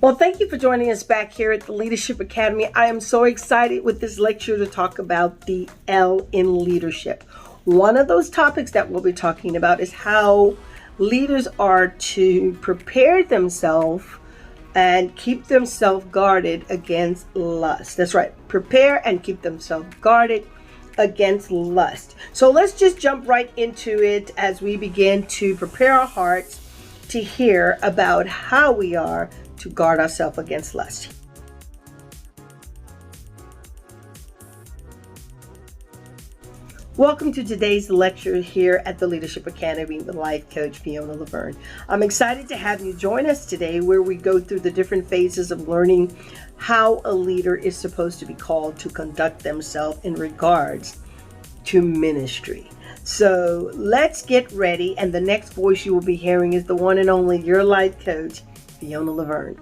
Well, thank you for joining us back here at the Leadership Academy. I am so excited with this lecture to talk about the L in leadership. One of those topics that we'll be talking about is how leaders are to prepare themselves and keep themselves guarded against lust. That's right, prepare and keep themselves guarded against lust. So let's just jump right into it as we begin to prepare our hearts to hear about how we are to guard ourselves against lust. Welcome to today's lecture here at the Leadership Academy with life coach Pheonia Laverne. I'm excited to have you join us today where we go through the different phases of learning how a leader is supposed to be called to conduct themselves in regards to ministry. So let's get ready, and the next voice you will be hearing is the one and only your life coach, Pheonia Laverne.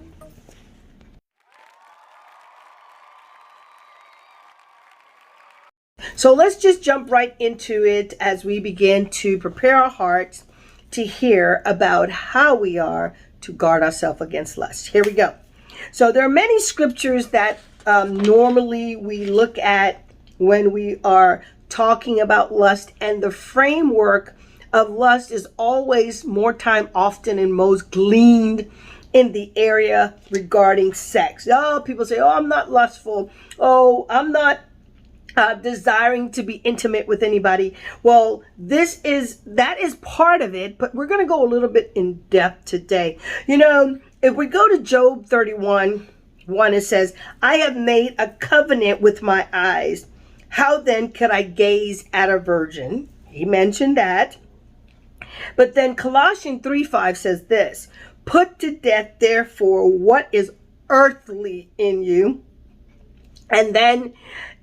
So let's just jump right into it as we begin to prepare our hearts to hear about how we are to guard ourselves against lust. Here we go. So there are many scriptures that normally we look at when we are talking about lust, and the framework of lust is always more time often and most gleaned in the area regarding sex. Oh, people say, oh, I'm not lustful. Oh, I'm not desiring to be intimate with anybody. Well, that is part of it, but we're going to go a little bit in depth today. You know, if we go to Job 31:1, it says, I have made a covenant with my eyes. How then could I gaze at a virgin? He mentioned that. But then Colossians 3:5 says this, put to death, therefore, what is earthly in you. And then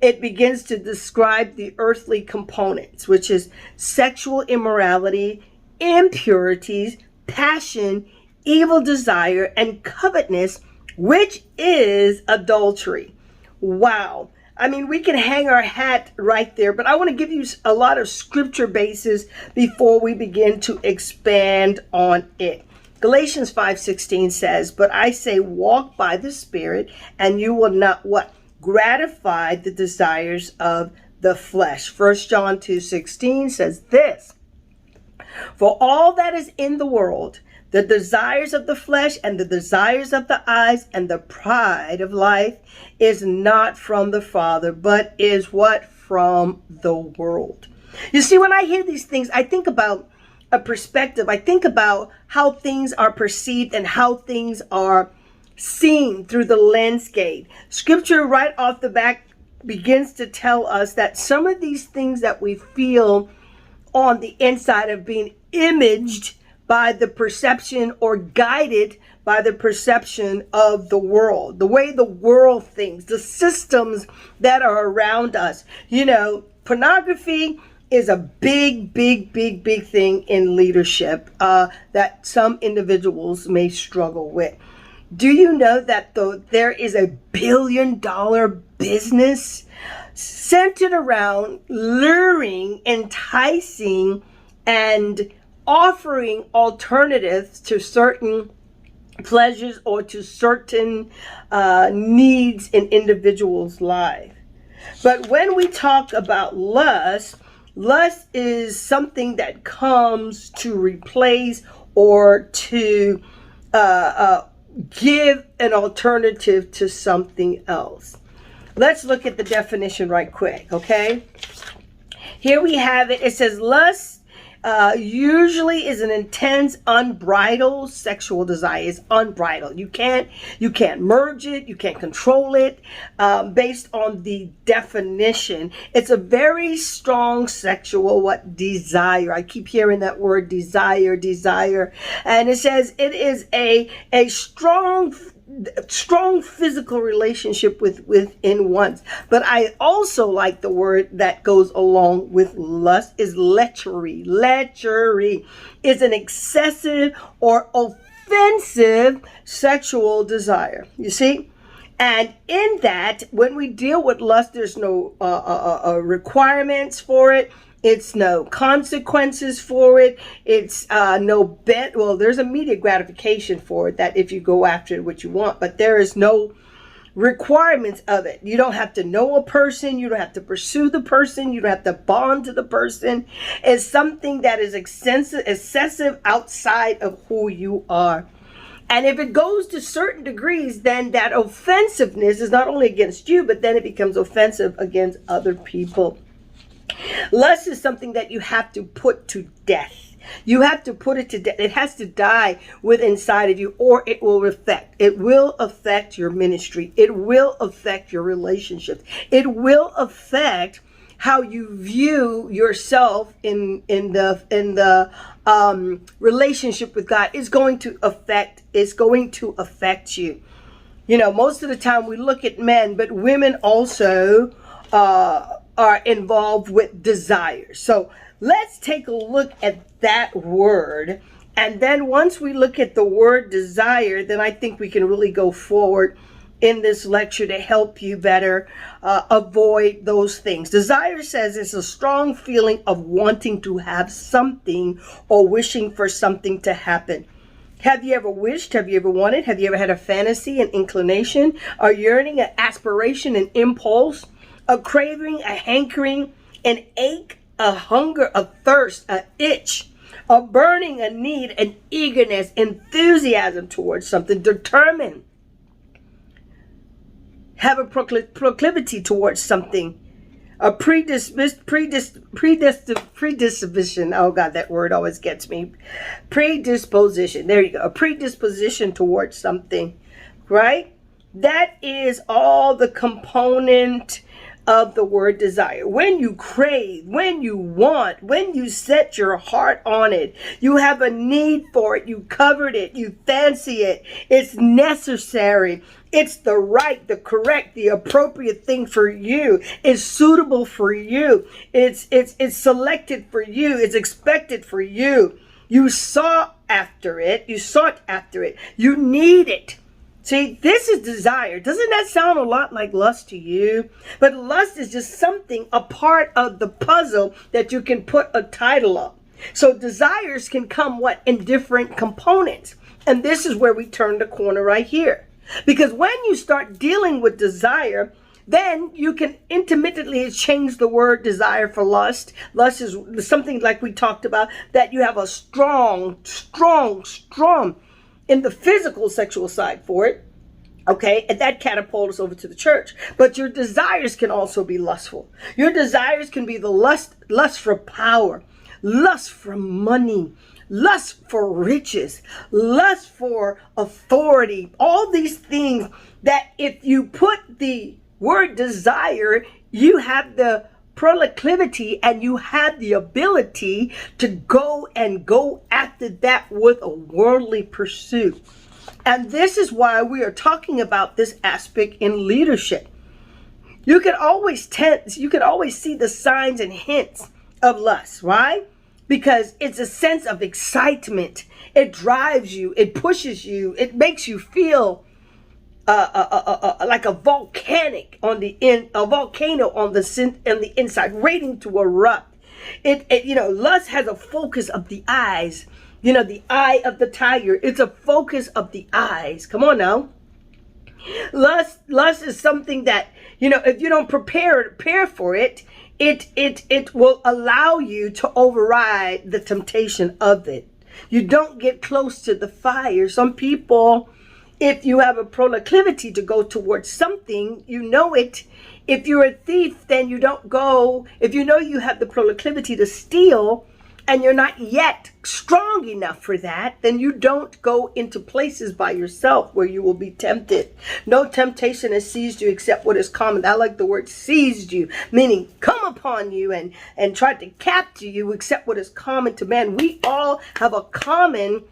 it begins to describe the earthly components, which is sexual immorality, impurities, passion, evil desire, and covetousness, which is adultery. Wow. I mean, we can hang our hat right there, but I want to give you a lot of scripture bases before we begin to expand on it. Galatians 5:16 says, but I say walk by the Spirit, and you will not what? Gratify the desires of the flesh. 1 John 2:16 says this, for all that is in the world, the desires of the flesh and the desires of the eyes and the pride of life is not from the Father, but is what? From the world. You see, when I hear these things, I think about a perspective. I think about how things are perceived and how things are seen through the landscape. Scripture right off the bat begins to tell us that some of these things that we feel on the inside of being imaged by the perception or guided by the perception of the world, the way the world thinks, the systems that are around us. You know, pornography is a big thing in leadership that some individuals may struggle with. Do you know that there is a $1 billion business centered around luring, enticing, and offering alternatives to certain pleasures or to certain needs in individuals' lives? But when we talk about lust, lust is something that comes to replace or to give an alternative to something else. Let's look at the definition right quick, okay? Here we have it. It says lust usually is an intense, unbridled sexual desire. It's unbridled. You can't merge it. You can't control it. Based on the definition, it's a very strong sexual desire. I keep hearing that word desire, and it says it is a strong physical relationship within one's. But I also like the word that goes along with lust is lechery. Lechery is an excessive or offensive sexual desire. You see? And in that, when we deal with lust, there's no requirements for it. It's no consequences for it. It's no bet. Well, there's immediate gratification for it, that if you go after what you want, but there is no requirements of it. You don't have to know a person. You don't have to pursue the person. You don't have to bond to the person. It's something that is excessive outside of who you are. And if it goes to certain degrees, then that offensiveness is not only against you, but then it becomes offensive against other people. Lust is something that you have to put to death. You have to put it to death. It has to die within inside of you, or it will affect. It will affect your ministry. It will affect your relationships. It will affect how you view yourself in the relationship with God. It's going to affect you. You know, most of the time we look at men, but women also are involved with desire. So let's take a look at that word. And then once we look at the word desire, then I think we can really go forward in this lecture to help you better avoid those things. Desire says it's a strong feeling of wanting to have something or wishing for something to happen. Have you ever wished? Have you ever wanted? Have you ever had a fantasy, an inclination, a yearning, an aspiration, an impulse, a craving, a hankering, an ache, a hunger, a thirst, a itch, a burning, a need, an eagerness, enthusiasm towards something, determined, have a proclivity towards something, a predisposition. Oh God, that word always gets me. Predisposition. There you go. A predisposition towards something, right? That is all the component of the word desire. When you crave, when you want, when you set your heart on it, you have a need for it, you covered it, you fancy it, it's necessary, it's the right, the correct, the appropriate thing for you, it's suitable for you, it's selected for you, it's expected for you. You sought after it, you need it. See, this is desire. Doesn't that sound a lot like lust to you? But lust is just something, a part of the puzzle that you can put a title of. So desires can come in different components. And this is where we turn the corner right here. Because when you start dealing with desire, then you can intermittently change the word desire for lust. Lust is something like we talked about, that you have a strong in the physical sexual side for it, okay, and that catapults us over to the church. But your desires can also be lustful. Your desires can be the lust for power, lust for money, lust for riches, lust for authority. All these things that if you put the word desire, you have the proclivity and you have the ability to go after that with a worldly pursuit. And this is why we are talking about this aspect in leadership. You can always see the signs and hints of lust, right? Because it's a sense of excitement. It drives you, it pushes you, it makes you feel like a volcano on the inside, waiting to erupt. Lust has a focus of the eyes. The eye of the tiger. It's a focus of the eyes. Come on now. Lust is something that, if you don't prepare for it, it will allow you to override the temptation of it. You don't get close to the fire. Some people, if you have a proclivity to go towards something, you know it. If you're a thief, then you don't go. If you know you have the proclivity to steal and you're not yet strong enough for that, then you don't go into places by yourself where you will be tempted. No temptation has seized you except what is common. I like the word seized you, meaning come upon you and tried to capture you except what is common to man. We all have a common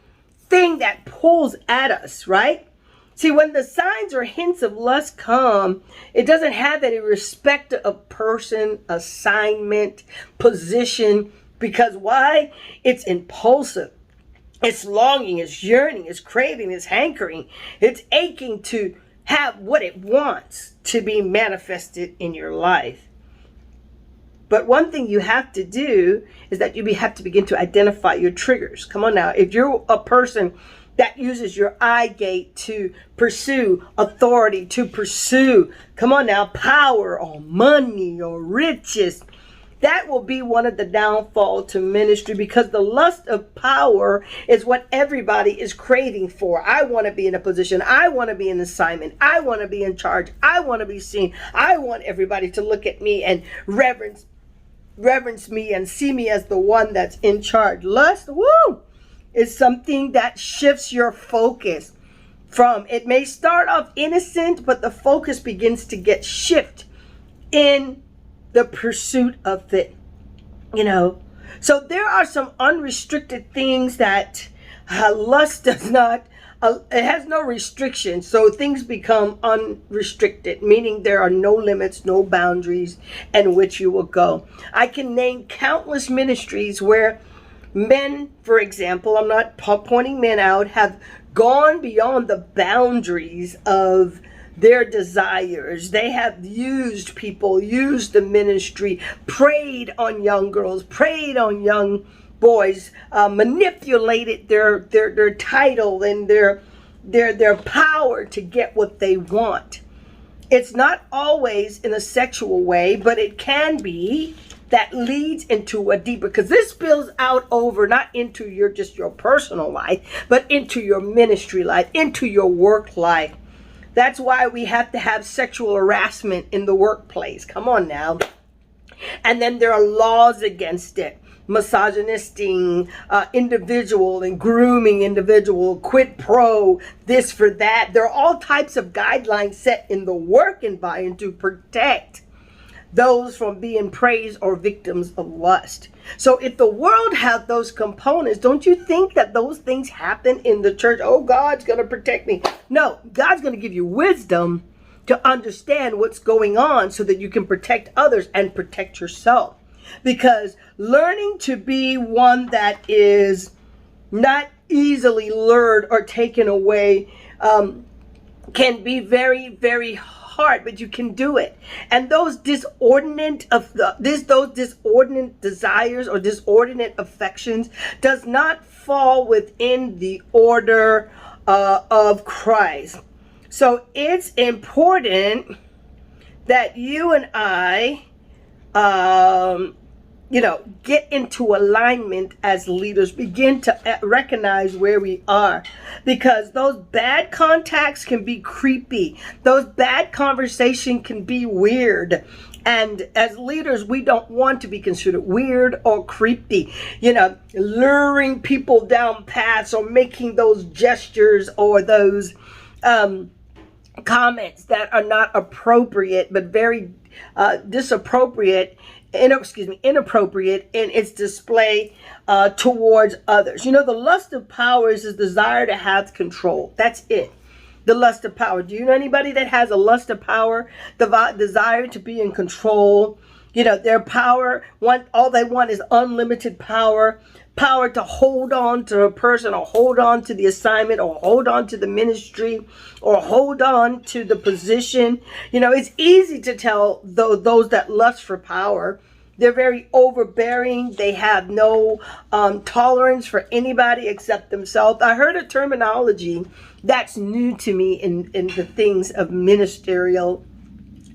thing that pulls at us, right? See, when the signs or hints of lust come, it doesn't have any respect of person, assignment, position. Because why? It's impulsive. It's longing, it's yearning, it's craving, it's hankering. It's aching to have what it wants to be manifested in your life. But one thing you have to do is that you have to begin to identify your triggers. Come on now. If you're a person that uses your eye gate to pursue authority, to pursue, come on now, power or money or riches, that will be one of the downfall to ministry, because the lust of power is what everybody is craving for. I want to be in a position. I want to be in assignment. I want to be in charge. I want to be seen. I want everybody to look at me and reverence me and see me as the one that's in charge. Lust, woo, is something that shifts your focus from, it may start off innocent, but the focus begins to get shift in the pursuit of it, So there are some unrestricted things that lust does not, it has no restrictions. So things become unrestricted, meaning there are no limits, no boundaries in which you will go. I can name countless ministries where men, for example, I'm not pointing men out, have gone beyond the boundaries of their desires. They have used people, used the ministry, preyed on young girls, preyed on young boys, manipulated their title and their power to get what they want. It's not always in a sexual way, but it can be that leads into a deeper, because this spills out over not into your personal life, but into your ministry life, into your work life. That's why we have to have sexual harassment in the workplace. Come on now. And then there are laws against it. Misogynistic individual and grooming individual, quid pro, this for that. There are all types of guidelines set in the work environment to protect those from being praised or victims of lust. So if the world has those components, don't you think that those things happen in the church? Oh, God's going to protect me. No, God's going to give you wisdom to understand what's going on so that you can protect others and protect yourself. Because learning to be one that is not easily lured or taken away can be very, very hard, but you can do it. And those disordinate desires or disordinate affections does not fall within the order of Christ. So it's important that you and I get into alignment as leaders, begin to recognize where we are, because those bad contacts can be creepy. Those bad conversation can be weird. And as leaders, we don't want to be considered weird or creepy, luring people down paths or making those gestures or those comments that are not appropriate, but very inappropriate in its display towards others. The lust of power is the desire to have control. That's it. The lust of power. Do you know anybody that has a lust of power? The desire to be in control. Their power, all they want is unlimited power. Power to hold on to a person, or hold on to the assignment, or hold on to the ministry, or hold on to the position. It's easy to tell those that lust for power. They're very overbearing. They have no tolerance for anybody except themselves. I heard a terminology that's new to me in the things of ministerial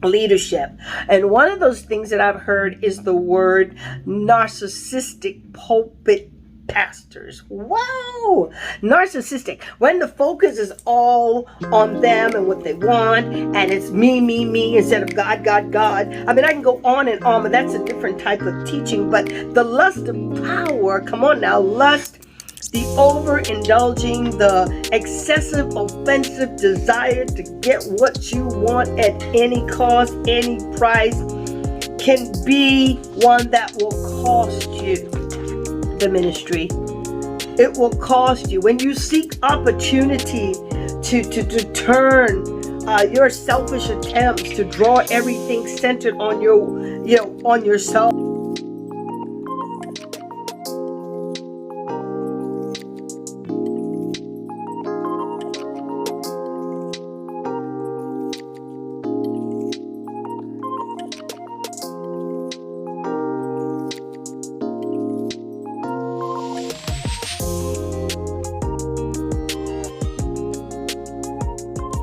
leadership. And one of those things that I've heard is the word narcissistic pulpit pastors. Wow! Narcissistic. When the focus is all on them and what they want, and it's me, instead of God, God, God. I mean, I can go on and on, but that's a different type of teaching. But the lust of power, come on now, lust, the overindulging, the excessive offensive desire to get what you want at any cost, any price, can be one that will cost you the ministry. It will cost you. When you seek opportunity to turn your selfish attempts to draw everything centered on on yourself,